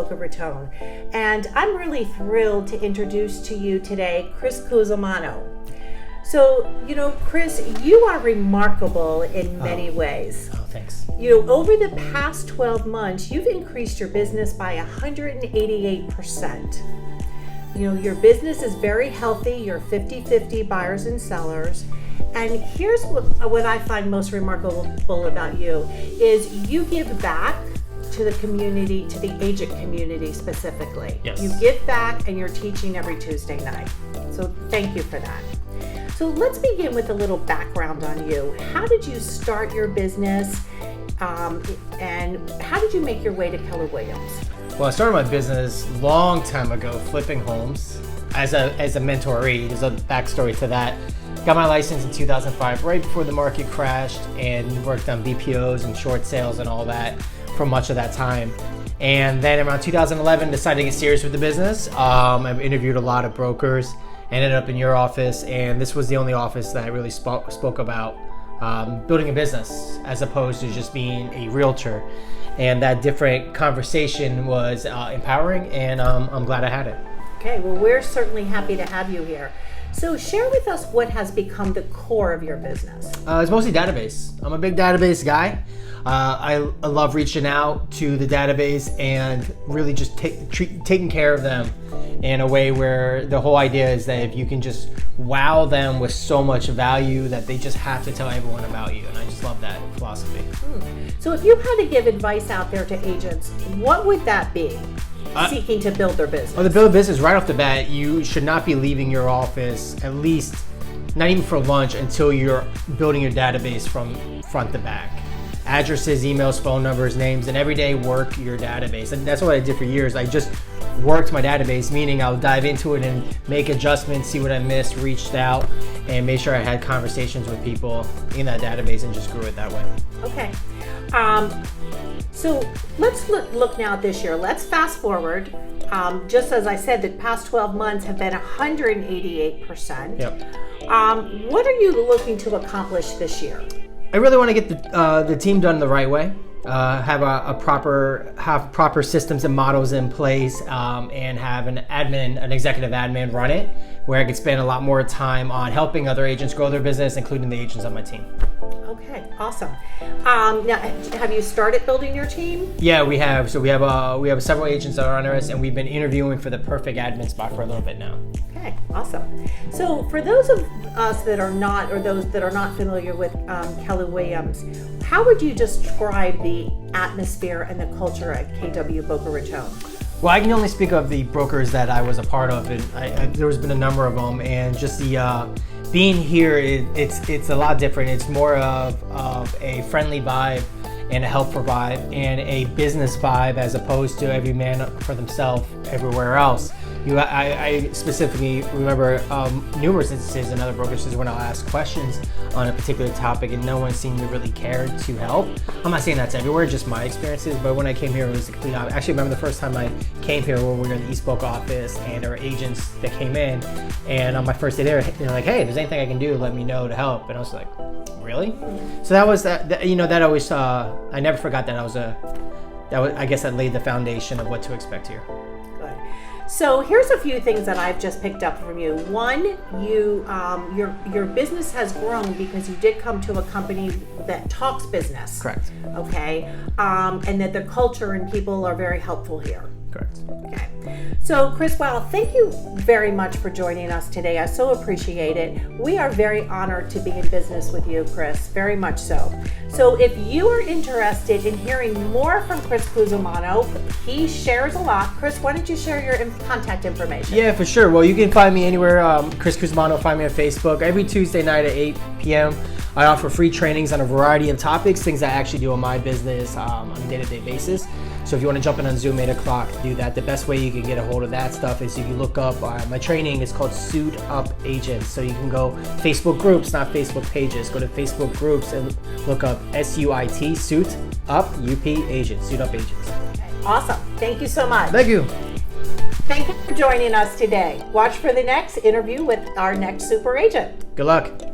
Boca Raton. And I'm really thrilled to introduce to you today Chris Cusimano. So, Chris, you are remarkable in many ways. Oh, thanks. Over the past 12 months, you've increased your business by 188%. Your business is very healthy. You're 50-50 buyers and sellers. And here's what I find most remarkable about you is you give back to the community, to the agent community specifically. Yes. You give back and you're teaching every Tuesday night. So thank you for that. So let's begin with a little background on you. How did you start your business and how did you make your way to Keller Williams? Well, I started my business a long time ago, flipping homes as a mentoree. There's a backstory to that. Got my license in 2005, right before the market crashed, and worked on BPOs and short sales and all that for much of that time. And then around 2011, decided to get serious with the business. I've interviewed a lot of brokers, ended up in your office, and this was the only office that I really spoke about building a business as opposed to just being a realtor. And that different conversation was empowering, and I'm glad I had it. Okay, well, we're certainly happy to have you here. So share with us what has become the core of your business. It's mostly database. I'm a big database guy. I love reaching out to the database and really just taking care of them in a way where the whole idea is that if you can just wow them with so much value that they just have to tell everyone about you. And I just love that philosophy. So if you had to give advice out there to agents, what would that be? Seeking to build their business. Well, to build a business, right off the bat, you should not be leaving your office, at least not even for lunch, until you're building your database from front to back. Addresses, emails, phone numbers, names, and every day work your database. And that's what I did for years. I just worked my database, meaning I'll dive into it and make adjustments, see what I missed, reached out, and made sure I had conversations with people in that database and just grew it that way. Okay. So let's look now at this year. Let's fast forward. Just as I said, the past 12 months have been 188%. Yep. What are you looking to accomplish this year? I really want to get the team done the right way. Have proper systems and models in place, and have an executive admin run it, where I could spend a lot more time on helping other agents grow their business, including the agents on my team. Okay, awesome. Now, have you started building your team? Yeah, we have. So we have several agents that are under us, and we've been interviewing for the perfect admin spot for a little bit now. Okay, awesome. So for those of us that are not, or those that are not familiar with Keller Williams, how would you describe the atmosphere and the culture at KW Boca Raton? Well, I can only speak of the brokers that I was a part of, and there's been a number of them, and just the being here, it's a lot different. It's more of a friendly vibe and a helpful vibe and a business vibe, as opposed to every man for themselves everywhere else. I specifically remember numerous instances in other brokerages when I'll ask questions on a particular topic and no one seemed to really care to help. I'm not saying that's everywhere, just my experiences, but when I came here, it was a complete opposite. I actually remember the first time I came here when we were in the East Boca office, and there were agents that came in, and on my first day there, they're like, "Hey, if there's anything I can do, let me know to help." And I was like, "Really?" So that was that always, I never forgot that. I guess that laid the foundation of what to expect here. Good. So here's a few things that I've just picked up from you. One, your business has grown because you did come to a company that talks business. Correct. Okay, and that the culture and people are very helpful here. Correct. Okay. So, Chris, thank you very much for joining us today. I so appreciate it. We are very honored to be in business with you, Chris, very much so. So if you are interested in hearing more from Chris Cusimano, he shares a lot. Chris, why don't you share your contact information? Yeah, for sure. Well, you can find me anywhere. Chris Cusimano, find me on Facebook. Every Tuesday night at 8 p.m. I offer free trainings on a variety of topics, things I actually do in my business on a day-to-day basis. So if you want to jump in on Zoom 8 o'clock to do that, the best way you can get a hold of that stuff is if you look up, my training is called Suit Up Agents. So you can go Facebook groups, not Facebook pages. Go to Facebook groups and look up SUIT, Suit Up, UP Agents, Suit Up Agents. Awesome. Thank you so much. Thank you. Thank you for joining us today. Watch for the next interview with our next super agent. Good luck.